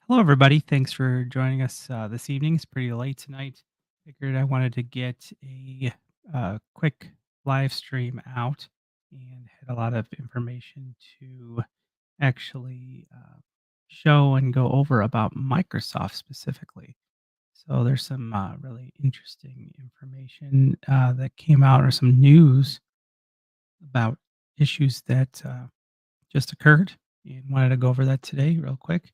Hello, everybody. Thanks for joining us this evening. It's pretty late tonight. Figured I wanted to get a quick live stream out and had a lot of information to actually show and go over about Microsoft specifically. So there's some really interesting information that came out, or some news about issues that just occurred, and wanted to go over that today real quick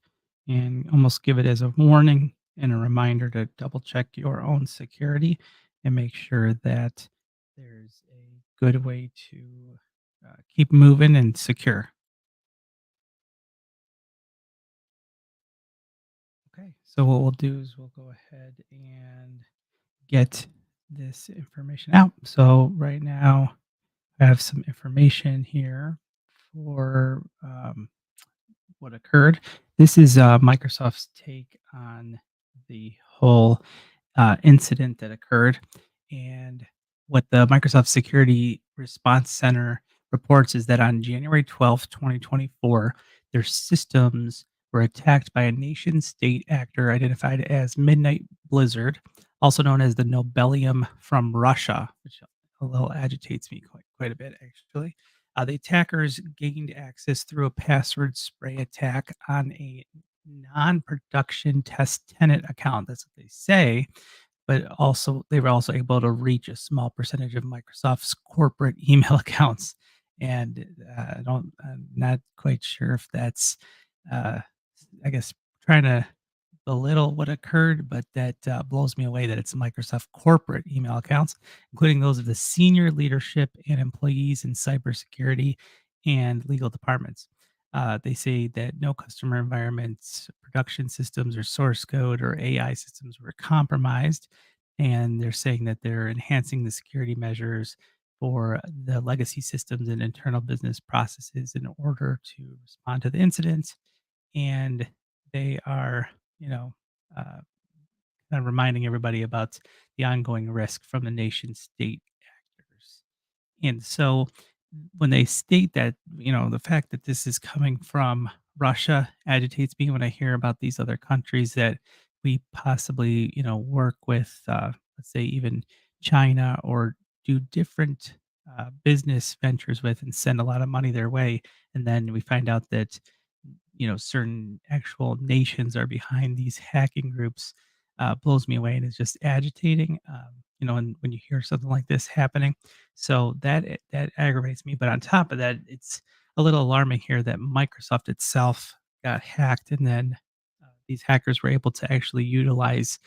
and almost give it as a warning and a reminder to double check your own security and make sure that there's a good way to keep moving and secure. Okay, so what we'll do is we'll go ahead and get this information out. So right now I have some information here for what occurred. This is Microsoft's take on the whole incident that occurred. And what the Microsoft Security Response Center reports is that on January 12th, 2024, their systems were attacked by a nation state actor identified as Midnight Blizzard, also known as the Nobelium from Russia, which a little agitates me quite a bit, actually. The attackers gained access through a password spray attack on a non-production test tenant account. That's what they say, but also they were also able to reach a small percentage of Microsoft's corporate email accounts. And I'm not quite sure if that's, uh, I guess, trying to belittle what occurred, but that blows me away that it's Microsoft corporate email accounts, including those of the senior leadership and employees in cybersecurity and legal departments. They say that no customer environments, production systems, or source code or AI systems were compromised. And they're saying that they're enhancing the security measures for the legacy systems and internal business processes in order to respond to the incident. And they are, you know, uh, kind of reminding everybody about the ongoing risk from the nation state actors. And so when they state that, the fact that this is coming from Russia agitates me when I hear about these other countries that we possibly, work with, let's say even China, or do different business ventures with and send a lot of money their way. And then we find out that, certain actual nations are behind these hacking groups. Blows me away and is just agitating. And when you hear something like this happening, so that aggravates me. But on top of that, it's a little alarming here that Microsoft itself got hacked, and then these hackers were able to actually utilize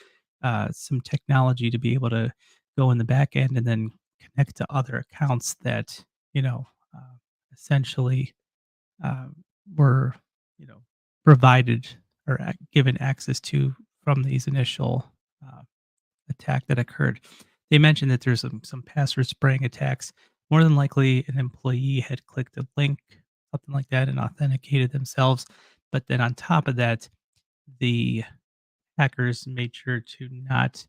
some technology to be able to go in the back end and then connect to other accounts that you know uh, essentially uh, were you know provided or given access to from these initial uh, attack that occurred. They mentioned that there's some password spraying attacks. More than likely, an employee had clicked a link, something like that, and authenticated themselves. But then on top of that, the hackers made sure to not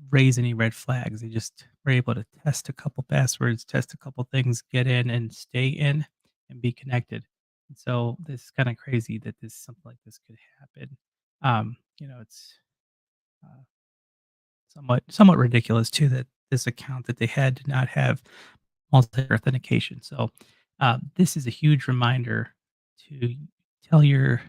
raise any red flags. They just were able to test a couple passwords, test a couple things, get in and stay in and be connected. And so this is kind of crazy that this something like this could happen. It's uh, somewhat ridiculous too that this account that they had did not have multi authentication. So this is a huge reminder to tell your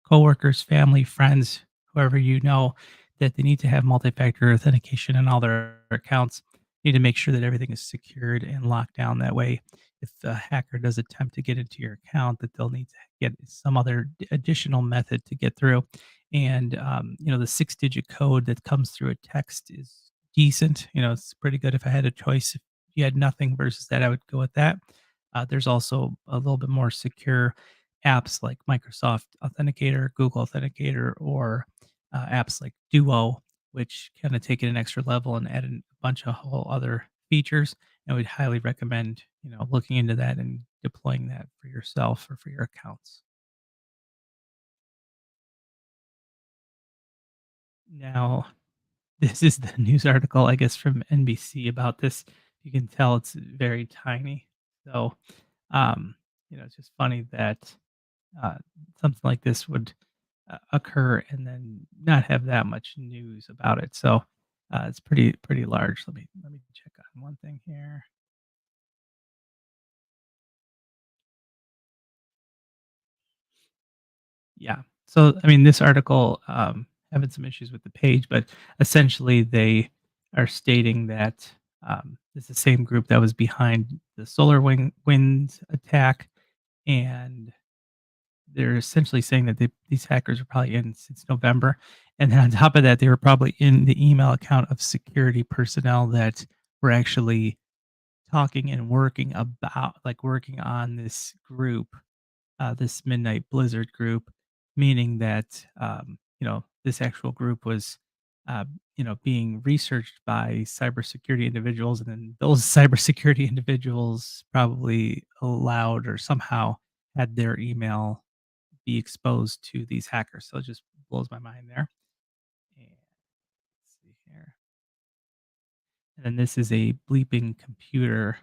coworkers, family, friends, whoever you know, that they need to have multi-factor authentication in all their accounts. Need to make sure that everything is secured and locked down. That way, if a hacker does attempt to get into your account, that they'll need to get some other additional method to get through. And the six-digit code that comes through a text is decent. It's pretty good. If I had a choice, if you had nothing versus that, I would go with that. There's also a little bit more secure apps like Microsoft Authenticator, Google Authenticator, or apps like Duo, which kind of take it an extra level and add in a bunch of whole other features. And we'd highly recommend, looking into that and deploying that for yourself or for your accounts. Now, this is the news article, I guess, from NBC about this. You can tell it's very tiny. So, it's just funny that uh, something like this would occur and then not have that much news about it. So it's pretty large. Let me check on one thing here. Yeah. So, I mean, this article, having some issues with the page, but essentially they are stating that it's the same group that was behind the Winds attack, and they're essentially saying that these hackers are probably in since November, and then on top of that, they were probably in the email account of security personnel that were actually talking and working on this group, this Midnight Blizzard group, meaning that this actual group was uh, being researched by cybersecurity individuals, and then those cybersecurity individuals probably allowed or somehow had their email be exposed to these hackers. So it just blows my mind there. And let's see here. And then this is a bleeping computer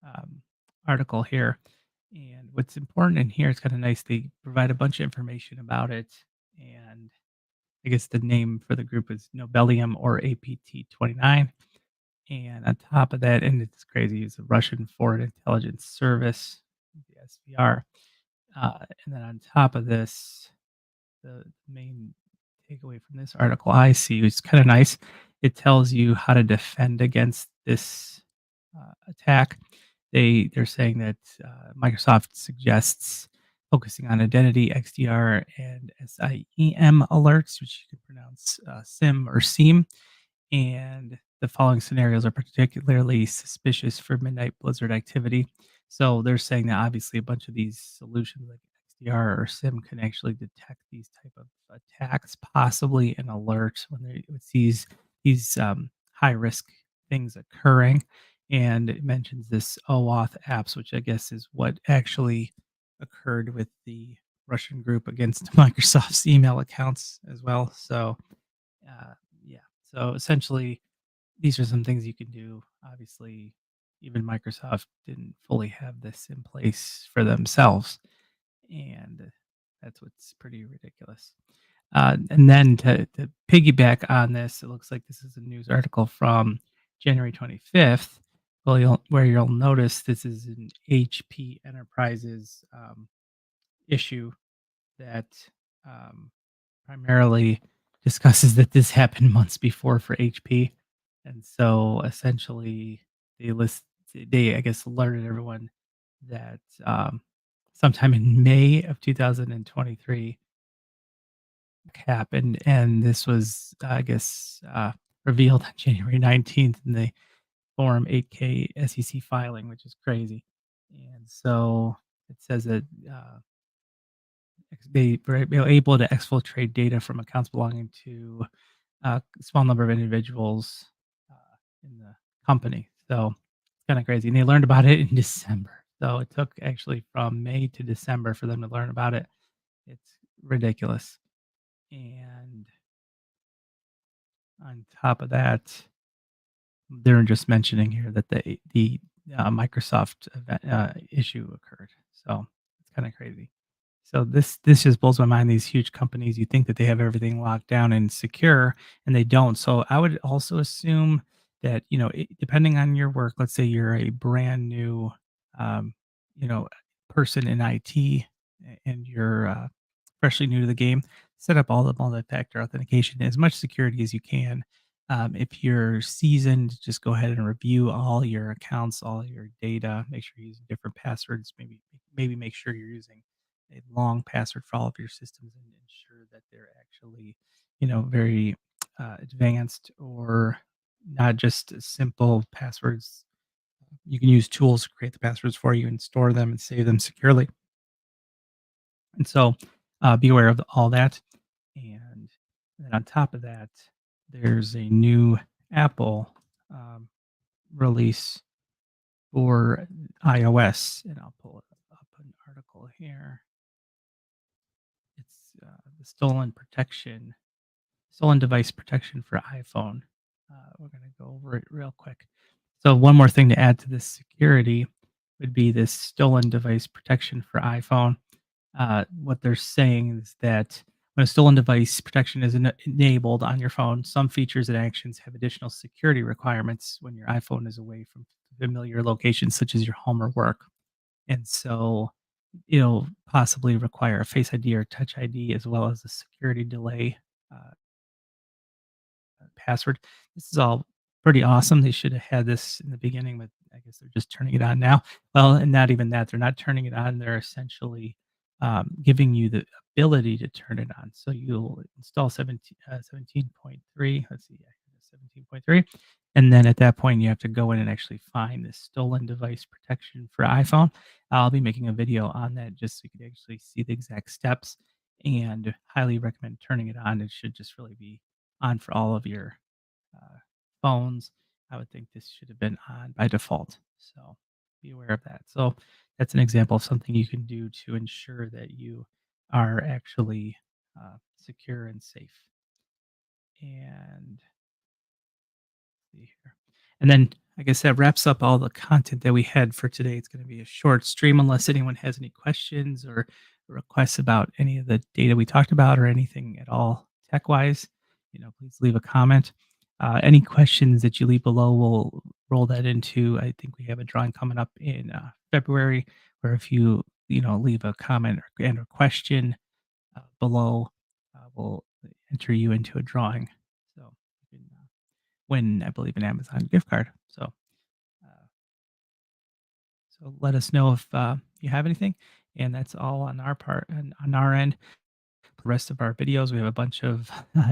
um, article here. And what's important in here is kind of nice. They provide a bunch of information about it. And I guess the name for the group is Nobelium or APT 29. And on top of that, and it's crazy, it's a Russian Foreign Intelligence Service, the SVR. And then on top of this, the main takeaway from this article I see is kind of nice. It tells you how to defend against this attack. They're saying that Microsoft suggests focusing on identity, XDR, and SIEM alerts, which you can pronounce SIM or SIEM, and the following scenarios are particularly suspicious for Midnight Blizzard activity. So they're saying that obviously a bunch of these solutions like XDR or SIM can actually detect these type of attacks, possibly an alert when it sees these high risk things occurring. And it mentions this OAuth apps, which I guess is what actually occurred with the Russian group against Microsoft's email accounts as well. So uh, yeah. So essentially, these are some things you can do. Obviously, even Microsoft didn't fully have this in place for themselves, and that's what's pretty ridiculous. And then to piggyback on this, it looks like this is a news article from January 25th. Well, where you'll notice this is an HP Enterprises issue that um, primarily discusses that this happened months before for HP, and so essentially they list they I guess alerted everyone that sometime in May of 2023 happened, and this was I guess revealed on January 19th in the Form 8K SEC filing, which is crazy. And so it says that they were able to exfiltrate data from accounts belonging to a small number of individuals in the company. So it's kind of crazy. And they learned about it in December. So it took actually from May to December for them to learn about it. It's ridiculous. And on top of that, they're just mentioning here that the Microsoft event, issue occurred. So it's kind of crazy. So this just blows my mind. These huge companies, you think that they have everything locked down and secure, and they don't. So I would also assume that depending on your work, let's say you're a brand new, um, you know, person in IT, and you're freshly new to the game, set up all the multi-factor authentication, as much security as you can. If you're seasoned, just go ahead and review all your accounts, all your data. Make sure you're using different passwords. Maybe make sure you're using a long password for all of your systems and ensure that they're actually, very advanced or not just simple passwords. You can use tools to create the passwords for you and store them and save them securely. And so be aware of all that. And then on top of that, there's a new Apple um, release for iOS. And I'll pull up an article here. It's the stolen device protection for iPhone. We're going to go over it real quick. So one more thing to add to this security would be this stolen device protection for iPhone. What they're saying is that When a stolen device protection is enabled on your phone, some features and actions have additional security requirements when your iPhone is away from familiar locations such as your home or work. And so it'll possibly require a Face ID or Touch ID as well as a security delay uh, password. This is all pretty awesome. They should have had this in the beginning, but I guess they're just turning it on now. Well, and not even that. They're not turning it on. They're essentially giving you the ability to turn it on. So you'll install 17.3. Let's see, yeah, 17.3. And then at that point, you have to go in and actually find this stolen device protection for iPhone. I'll be making a video on that just so you can actually see the exact steps and highly recommend turning it on. It should just really be on for all of your uh, phones. I would think this should have been on by default. So be aware of that. So that's an example of something you can do to ensure that you are actually secure and safe. And see here. And then I guess that wraps up all the content that we had for today. It's going to be a short stream unless anyone has any questions or requests about any of the data we talked about or anything at all tech wise. Please leave a comment. Any questions that you leave below, we'll roll that into. I think we have a drawing coming up in February, where if you leave a comment and a question below, we'll enter you into a drawing. So you can win, I believe, an Amazon gift card. Uh, so let us know if you have anything, and that's all on our part and on our end. The rest of our videos, we have a bunch of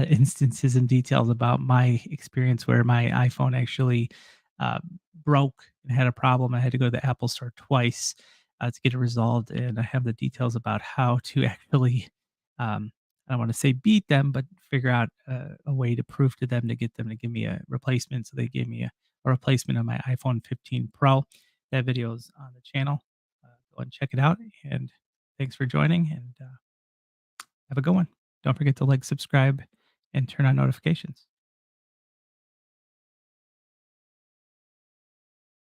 instances and details about my experience where my iPhone actually uh, broke and had a problem. I had to go to the Apple Store twice to get it resolved, and I have the details about how to actually. I don't want to say beat them, but figure out a way to prove to them to get them to give me a replacement. So they gave me a replacement of my iPhone 15 Pro. That video is on the channel. Go and check it out. And thanks for joining. And have a good one. Don't forget to like, subscribe, and turn on notifications.